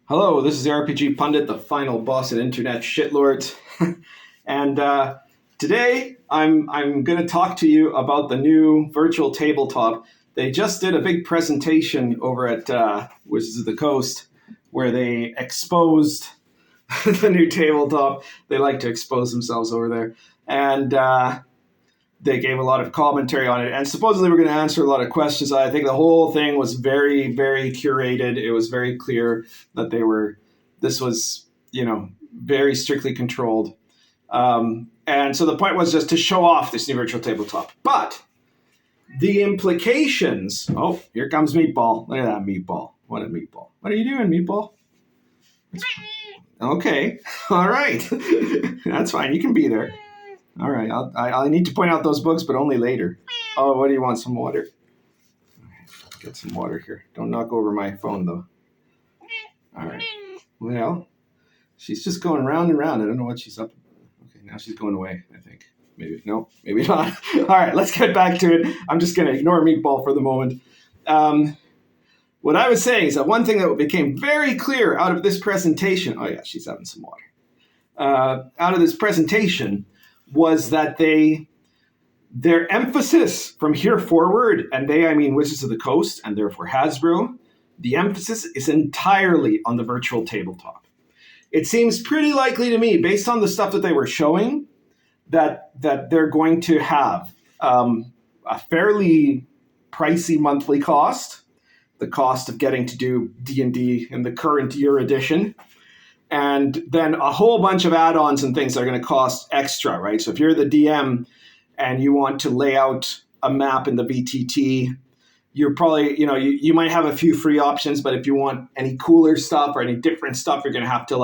Hello, this is the RPG Pundit, the final boss at Internet Shitlords. And today I'm going to talk to you about the new virtual tabletop. They just did a big presentation over at Wizards of the Coast where they exposed the new tabletop. They like to expose themselves over there. And they gave a lot of commentary on it. And supposedly we're going to answer a lot of questions. I think the whole thing was very, very curated. It was very clear that this was, very strictly controlled. And so the point was just to show off this new virtual tabletop. But the implications, oh, here comes Meatball. Look at that Meatball. What a Meatball. What are you doing, Meatball? Okay. All right. That's fine. You can be there. All right. I need to point out those books, but only later. Oh, what do you want? Some water? Get some water here. Don't knock over my phone, though. All right. Well, she's just going round and round. I don't know what she's up. Okay, now she's going away, I think. Maybe. No, maybe not. All right, let's get back to it. I'm just going to ignore Meatball for the moment. What I was saying is that one thing that became very clear out of this presentation, oh yeah, she's having some water, out of this presentation was that their emphasis from here forward, and I mean Wizards of the Coast and therefore Hasbro, the emphasis is entirely on the virtual tabletop. It seems pretty likely to me, based on the stuff that they were showing, that they're going to have a fairly pricey monthly cost, the cost of getting to do D&D in the current year edition, and then a whole bunch of add-ons and things that are going to cost extra, right? So if you're the DM and you want to lay out a map in the VTT, you're probably, you might have a few free options, but if you want any cooler stuff or any different stuff, you're going to have to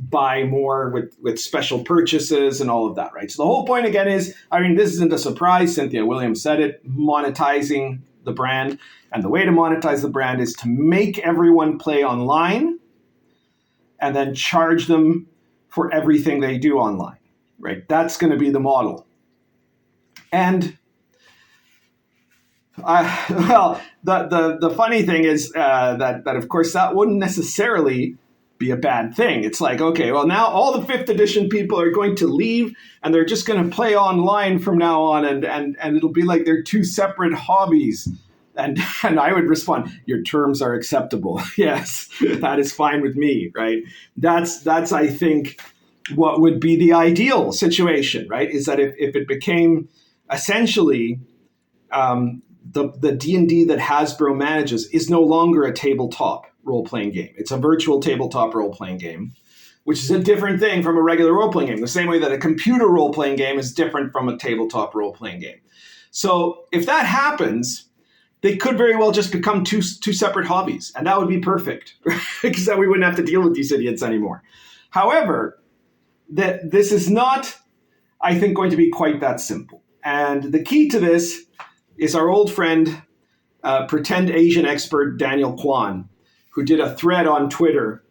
buy more with special purchases and all of that, right? So the whole point again is, this isn't a surprise. Cynthia Williams said it, monetizing the brand. And the way to monetize the brand is to make everyone play online and then charge them for everything they do online, right? That's going to be the model. And the funny thing is that of course that wouldn't necessarily be a bad thing. It's like, okay, well now all the 5th edition people are going to leave and they're just going to play online from now on, and it'll be like they're two separate hobbies. And I would respond, your terms are acceptable. Yes, that is fine with me, right? That's I think what would be the ideal situation, right? Is that if it became essentially the D&D that Hasbro manages is no longer a tabletop role-playing game. It's a virtual tabletop role-playing game, which is a different thing from a regular role-playing game, the same way that a computer role-playing game is different from a tabletop role-playing game. So if that happens, they could very well just become two separate hobbies, and that would be perfect, because then we wouldn't have to deal with these idiots anymore. However, this is not, I think, going to be quite that simple. And the key to this is our old friend, pretend Asian expert Daniel Kwan, who did a thread on Twitter,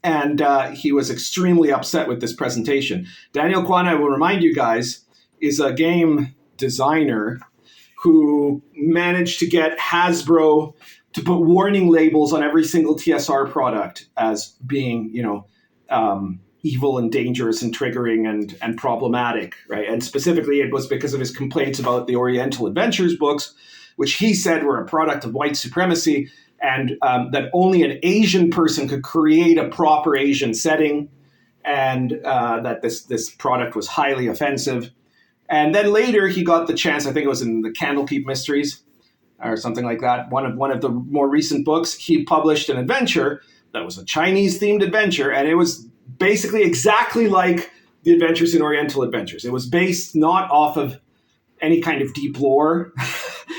and he was extremely upset with this presentation. Daniel Kwan, I will remind you guys, is a game designer who managed to get Hasbro to put warning labels on every single TSR product as being, evil and dangerous and triggering and problematic, right? And specifically, it was because of his complaints about the Oriental Adventures books, which he said were a product of white supremacy, and that only an Asian person could create a proper Asian setting, and that this product was highly offensive. And then later he got the chance, I think it was in the Candlekeep Mysteries or something like that, one of the more recent books, he published an adventure that was a Chinese-themed adventure, and it was basically exactly like the adventures in Oriental Adventures. It was based not off of any kind of deep lore.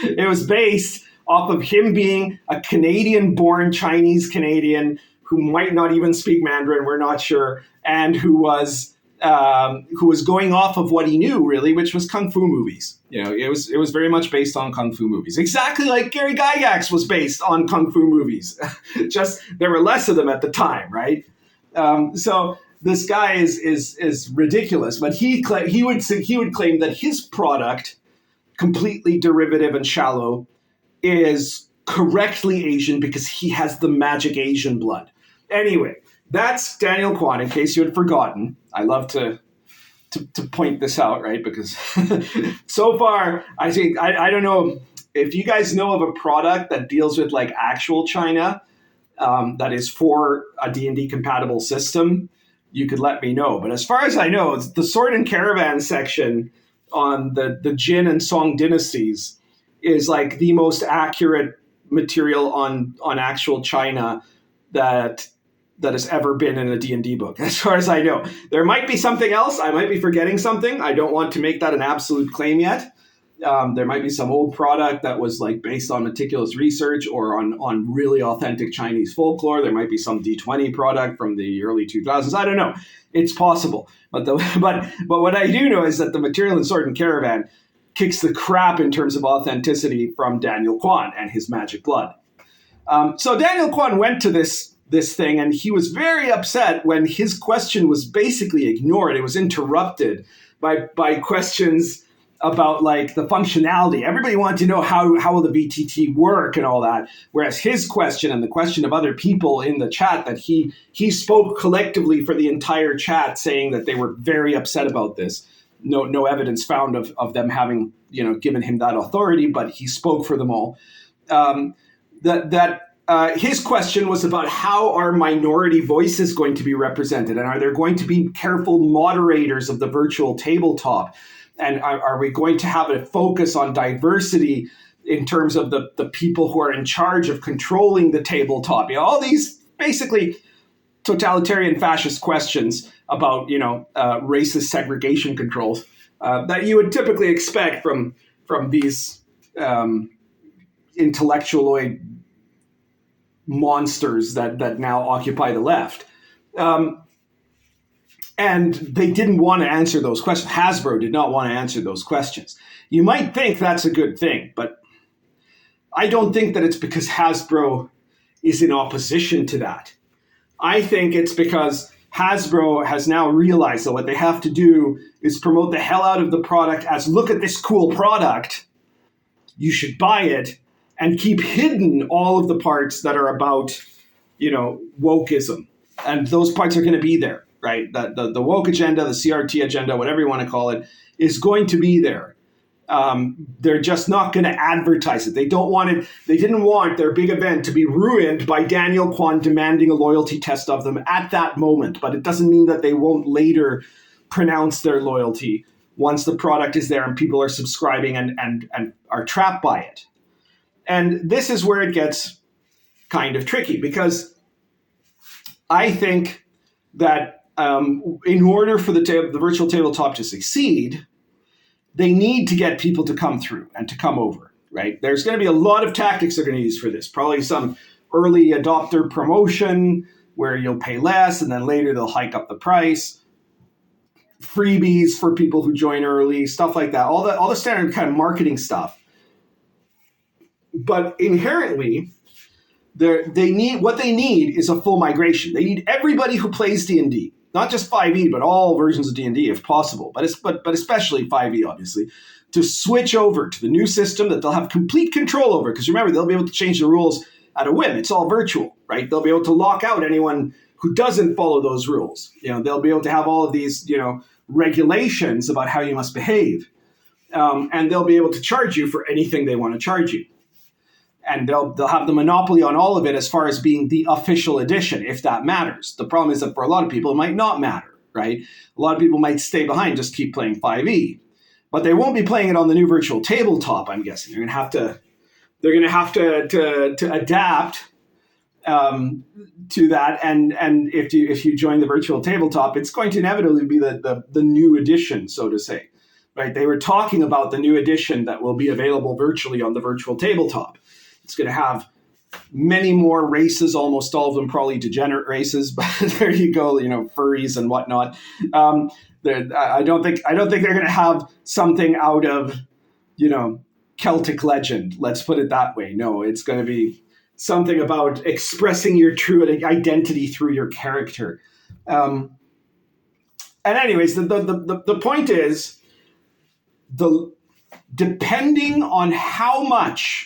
It was based off of him being a Canadian-born Chinese-Canadian who might not even speak Mandarin, we're not sure, and who was going off of what he knew, really, which was kung fu movies. It was very much based on kung fu movies, exactly like Gary Gygax was based on kung fu movies. Just there were less of them at the time, right? So this guy is ridiculous, but he would claim that his product, completely derivative and shallow, is correctly Asian because he has the magic Asian blood. Anyway, that's Daniel Kwan, in case you had forgotten. I love to point this out, right? Because so far, I think, I don't know if you guys know of a product that deals with like actual China that is for a D&D compatible system, you could let me know. But as far as I know, it's the Sword and Caravan section on the Jin and Song dynasties is like the most accurate material on actual China that has ever been in a D&D book, as far as I know. There might be something else. I might be forgetting something. I don't want to make that an absolute claim yet. There might be some old product that was like based on meticulous research or on really authentic Chinese folklore. There might be some D20 product from the early 2000s. I don't know. It's possible. But what I do know is that the material in Sword and Caravan kicks the crap in terms of authenticity from Daniel Kwan and his magic blood. So Daniel Kwan went to this thing, and he was very upset when his question was basically ignored. It was interrupted by questions about like the functionality. Everybody wanted to know how will the VTT work and all that. Whereas his question and the question of other people in the chat, that he spoke collectively for the entire chat, saying that they were very upset about this. No evidence found of them having given him that authority, but he spoke for them all. His question was about how are minority voices going to be represented, and are there going to be careful moderators of the virtual tabletop, and are we going to have a focus on diversity in terms of the people who are in charge of controlling the tabletop? All these basically totalitarian fascist questions about racist segregation controls that you would typically expect from these intellectualoid monsters that now occupy the left. And they didn't want to answer those questions. Hasbro did not want to answer those questions. You might think that's a good thing, but I don't think that it's because Hasbro is in opposition to that. I think it's because Hasbro has now realized that what they have to do is promote the hell out of the product as, look at this cool product, you should buy it, and keep hidden all of the parts that are about, wokeism. And those parts are going to be there, right? The woke agenda, the CRT agenda, whatever you want to call it, is going to be there. They're just not going to advertise it. They don't want it. They didn't want their big event to be ruined by Daniel Kwan demanding a loyalty test of them at that moment. But it doesn't mean that they won't later pronounce their loyalty once the product is there and people are subscribing and are trapped by it. And this is where it gets kind of tricky, because I think that in order for the virtual tabletop to succeed, they need to get people to come through and to come over, right? There's going to be a lot of tactics they're going to use for this. Probably some early adopter promotion where you'll pay less and then later they'll hike up the price. Freebies for people who join early, stuff like that. All the standard kind of marketing stuff. But inherently, what they need is a full migration. They need everybody who plays D&D, not just 5e, but all versions of D&D if possible, but especially 5e, obviously, to switch over to the new system that they'll have complete control over. Because remember, they'll be able to change the rules at a whim. It's all virtual, right? They'll be able to lock out anyone who doesn't follow those rules. They'll be able to have all of these, regulations about how you must behave. And they'll be able to charge you for anything they want to charge you. And they'll have the monopoly on all of it as far as being the official edition, if that matters. The problem is that for a lot of people, it might not matter, right? A lot of people might stay behind, just keep playing 5e. But they won't be playing it on the new virtual tabletop, I'm guessing. They're going to have to adapt to that. And if you join the virtual tabletop, it's going to inevitably be the new edition, so to say. Right? They were talking about the new edition that will be available virtually on the virtual tabletop. It's going to have many more races, almost all of them probably degenerate races, but there you go, furries and whatnot. I don't think they're going to have something out of, Celtic legend. Let's put it that way. No, it's going to be something about expressing your true identity through your character. And anyways, the point is, depending on how much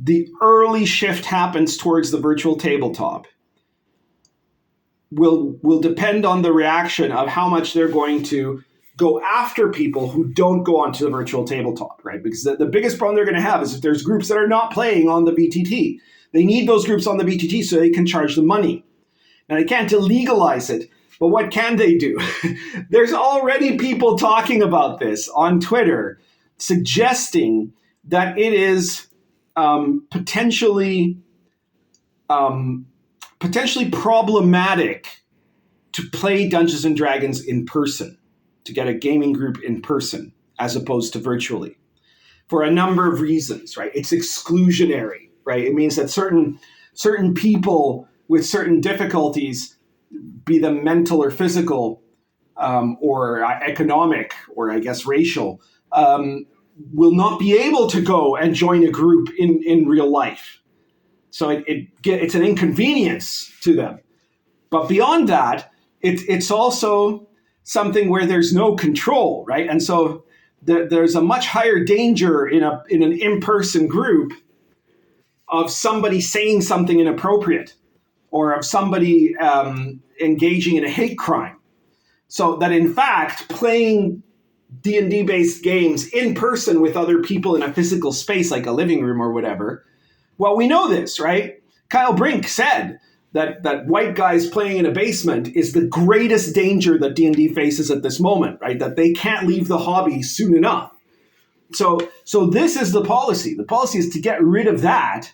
the early shift happens towards the virtual tabletop will depend on the reaction of how much they're going to go after people who don't go onto the virtual tabletop, right? Because the biggest problem they're going to have is if there's groups that are not playing on the VTT. They need those groups on the VTT so they can charge them money. Now, they can't illegalize it, but what can they do? There's already people talking about this on Twitter, suggesting that it is potentially problematic to play Dungeons and Dragons in person, to get a gaming group in person as opposed to virtually, for a number of reasons, right? It's exclusionary, right? It means that certain people with certain difficulties, be them mental or physical, or economic, or I guess racial, will not be able to go and join a group in real life. So it's an inconvenience to them. But beyond that, it's also something where there's no control, right? And so there's a much higher danger in an in-person group of somebody saying something inappropriate, or of somebody engaging in a hate crime. So that in fact, playing D&D based games in person with other people in a physical space, like a living room or whatever, well, we know this, right? Kyle Brink said that white guys playing in a basement is the greatest danger that D&D faces at this moment, right? That they can't leave the hobby soon enough. So this is the policy. The policy is to get rid of that,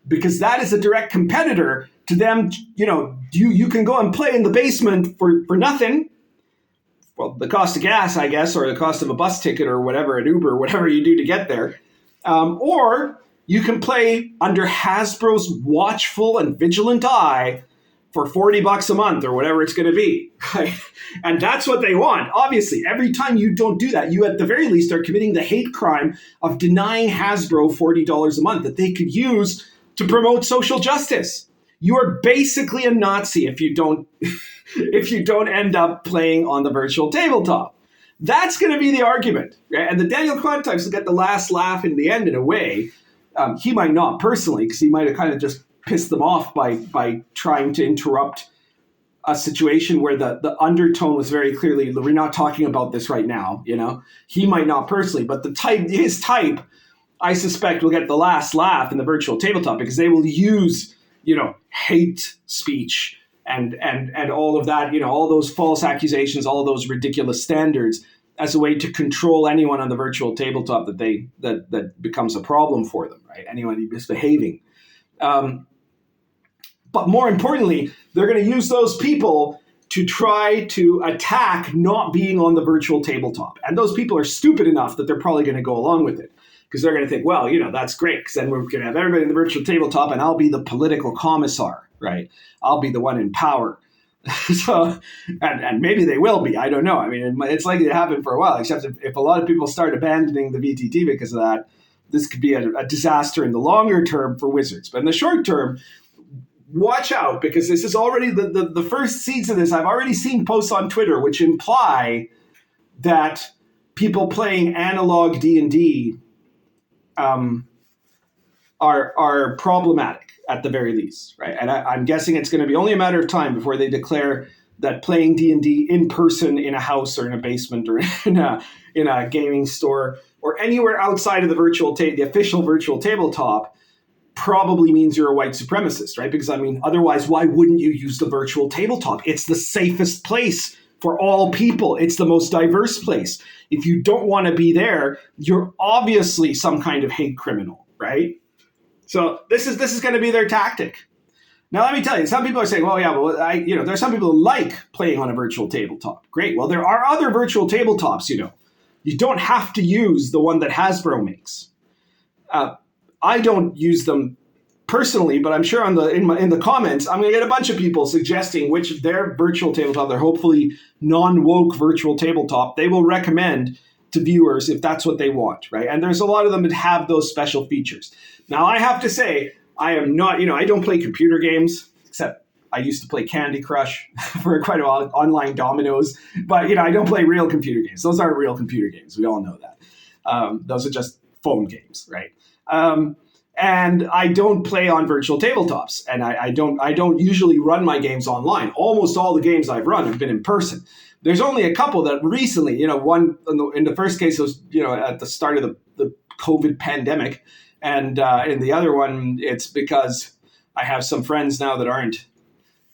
because that is a direct competitor to them. You can go and play in the basement for nothing. Well, the cost of gas, I guess, or the cost of a bus ticket or whatever, an Uber, whatever you do to get there. Or you can play under Hasbro's watchful and vigilant eye for $40 a month or whatever it's going to be. Right? And that's what they want. Obviously, every time you don't do that, you at the very least are committing the hate crime of denying Hasbro $40 a month that they could use to promote social justice. You are basically a Nazi if you don't end up playing on the virtual tabletop. That's going to be the argument. Right? And the Daniel Kwan types will get the last laugh in the end in a way. He might not personally, because he might have kind of just pissed them off by trying to interrupt a situation where the undertone was very clearly, we're not talking about this right now. He might not personally, but his type, I suspect, will get the last laugh in the virtual tabletop, because they will use, hate speech and all of that, all those false accusations, all of those ridiculous standards as a way to control anyone on the virtual tabletop that becomes a problem for them, right? Anyone misbehaving. But more importantly, they're going to use those people to try to attack not being on the virtual tabletop. And those people are stupid enough that they're probably going to go along with it, because they're going to think, well, that's great, because then we're going to have everybody in the virtual tabletop and I'll be the political commissar, right? I'll be the one in power. So, and maybe they will be. I don't know. I mean, it's likely to happen for a while, except if a lot of people start abandoning the VTT because of that, this could be a disaster in the longer term for Wizards. But in the short term, watch out, because this is already the first seeds of this. I've already seen posts on Twitter which imply that people playing analog D&D are problematic at the very least, right? And I'm guessing it's going to be only a matter of time before they declare that playing D&D in person in a house or in a basement or in a gaming store or anywhere outside of the official virtual tabletop probably means you're a white supremacist, right? Because otherwise, why wouldn't you use the virtual tabletop? It's the safest place for all people. It's the most diverse place. If you don't want to be there, you're obviously some kind of hate criminal, right? So this is going to be their tactic. Now, let me tell you, some people are saying, well, yeah, well, there's some people who like playing on a virtual tabletop. Great. Well, there are other virtual tabletops, You don't have to use the one that Hasbro makes. I don't use them personally, but I'm sure in the comments, I'm going to get a bunch of people suggesting which of their virtual tabletop, their hopefully non-woke virtual tabletop, they will recommend to viewers if that's what they want, right? And there's a lot of them that have those special features. Now, I have to say, I am not, I don't play computer games, except I used to play Candy Crush for quite a while, online dominoes, but, I don't play real computer games. Those aren't real computer games. We all know that. Those are just phone games, right? And I don't play on virtual tabletops, and I don't usually run my games online. Almost all the games I've run have been in person. There's only a couple that recently, one in the first case was at the start of the COVID pandemic, and in the other one it's because I have some friends now that aren't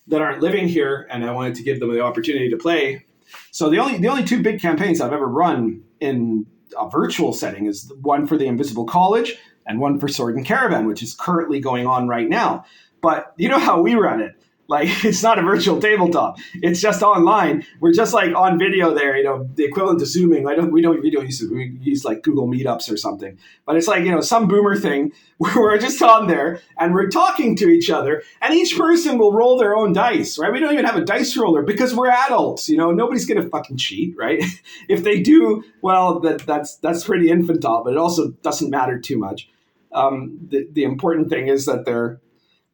living here, and I wanted to give them the opportunity to play. So the only two big campaigns I've ever run in a virtual setting is one for the Invisible College and one for Sword and Caravan, which is currently going on right now. But you know how we run it. Like, it's not a virtual tabletop. It's just online. We're just like on video there, the equivalent to Zooming. We don't use like Google Meetups or something. But it's like, some boomer thing where we're just on there and we're talking to each other, and each person will roll their own dice, right? We don't even have a dice roller because we're adults, nobody's going to fucking cheat, right? If they do, well, that's pretty infantile, but it also doesn't matter too much. The important thing is that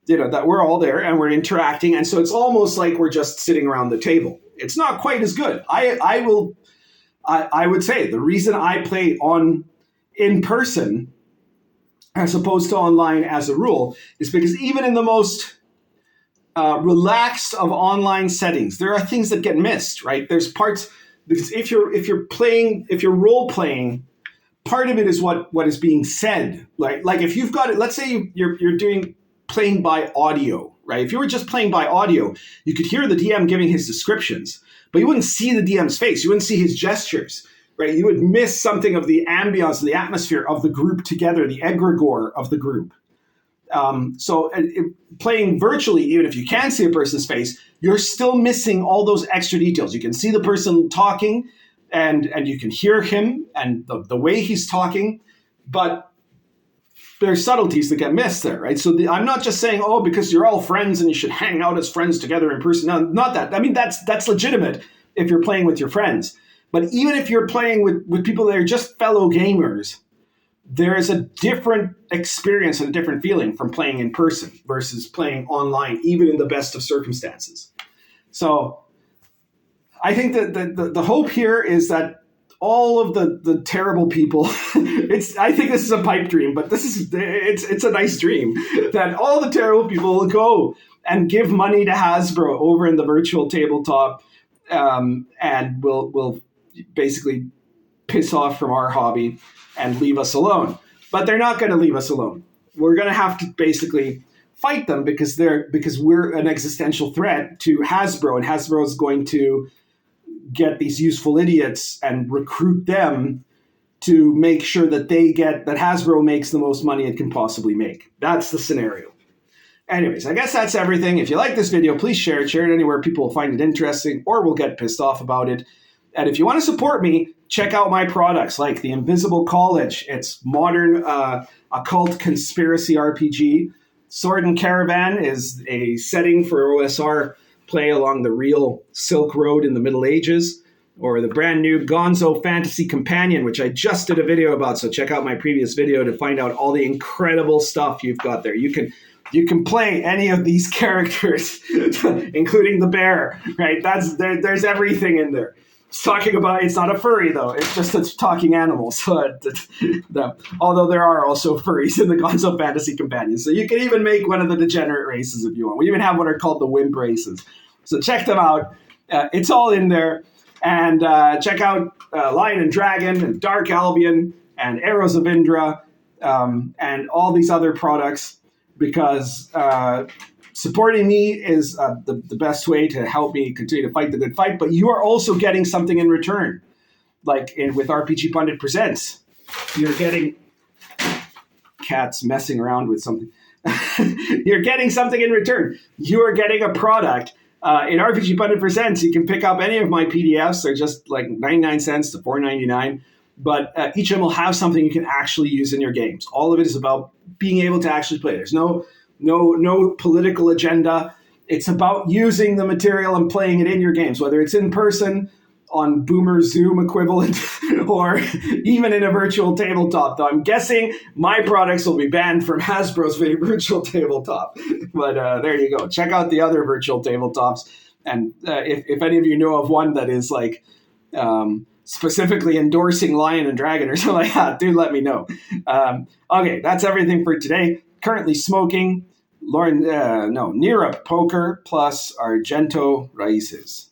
that we're all there and we're interacting. And so it's almost like we're just sitting around the table. It's not quite as good. I would say the reason I play in person as opposed to online as a rule is because even in the most relaxed of online settings, there are things that get missed, right? There's parts, because if you're role playing, part of it is what is being said. Like if you've got it, let's say you're playing by audio, right? If you were just playing by audio, you could hear the DM giving his descriptions, but you wouldn't see the DM's face. You wouldn't see his gestures, right? You would miss something of the ambiance, the atmosphere of the group together, the egregore of the group. So playing virtually, even if you can see a person's face, you're still missing all those extra details. You can see the person talking, and you can hear him and the way he's talking, but there's subtleties that get missed there, right? So I'm not just saying, because you're all friends and you should hang out as friends together in person. No, not that. I mean, that's legitimate if you're playing with your friends. But even if you're playing with people that are just fellow gamers, there is a different experience and a different feeling from playing in person versus playing online, even in the best of circumstances. So I think that the hope here is that all of the terrible people, I think this is a pipe dream, but it's a nice dream, that all the terrible people will go and give money to Hasbro over in the virtual tabletop, and will basically piss off from our hobby and leave us alone. But they're not going to leave us alone. We're going to have to basically fight them because we're an existential threat to Hasbro, and Hasbro is going to get these useful idiots and recruit them to make sure that that Hasbro makes the most money it can possibly make. That's the scenario. Anyways, I guess that's everything. If you like this video, please share it anywhere people will find it interesting or will get pissed off about it. And if you want to support me, check out my products like the Invisible College. It's modern occult conspiracy RPG. Sword and Caravan is a setting for OSR play along the real Silk Road in the Middle Ages, or the brand new Gonzo Fantasy Companion, which I just did a video about. So check out my previous video to find out all the incredible stuff you've got there. You can play any of these characters, including the bear, right? There's everything in there. It's talking about, it's not a furry though, it's just a talking animal. So although there are also furries in the Gonzo Fantasy Companion. So you can even make one of the degenerate races if you want. We even have what are called the wimp races. So check them out. It's all in there. And check out Lion and Dragon and Dark Albion and Arrows of Indra and all these other products, because supporting me is the best way to help me continue to fight the good fight. But you are also getting something in return. Like with RPG Pundit Presents, you're getting cats messing around with something. You're getting something in return. You are getting a product. In RPG Pundit Presents, you can pick up any of my PDFs. They're just like 99 cents to $4.99. But each of them will have something you can actually use in your games. All of it is about being able to actually play. There's no political agenda. It's about using the material and playing it in your games, whether it's in person, on Boomer Zoom equivalent, or even in a virtual tabletop. Though I'm guessing my products will be banned from Hasbro's virtual tabletop. But there you go. Check out the other virtual tabletops. And if any of you know of one that is like specifically endorsing Lion and Dragon or something like that, do let me know. Okay, that's everything for today. Currently smoking Nira Poker plus Argento Raices.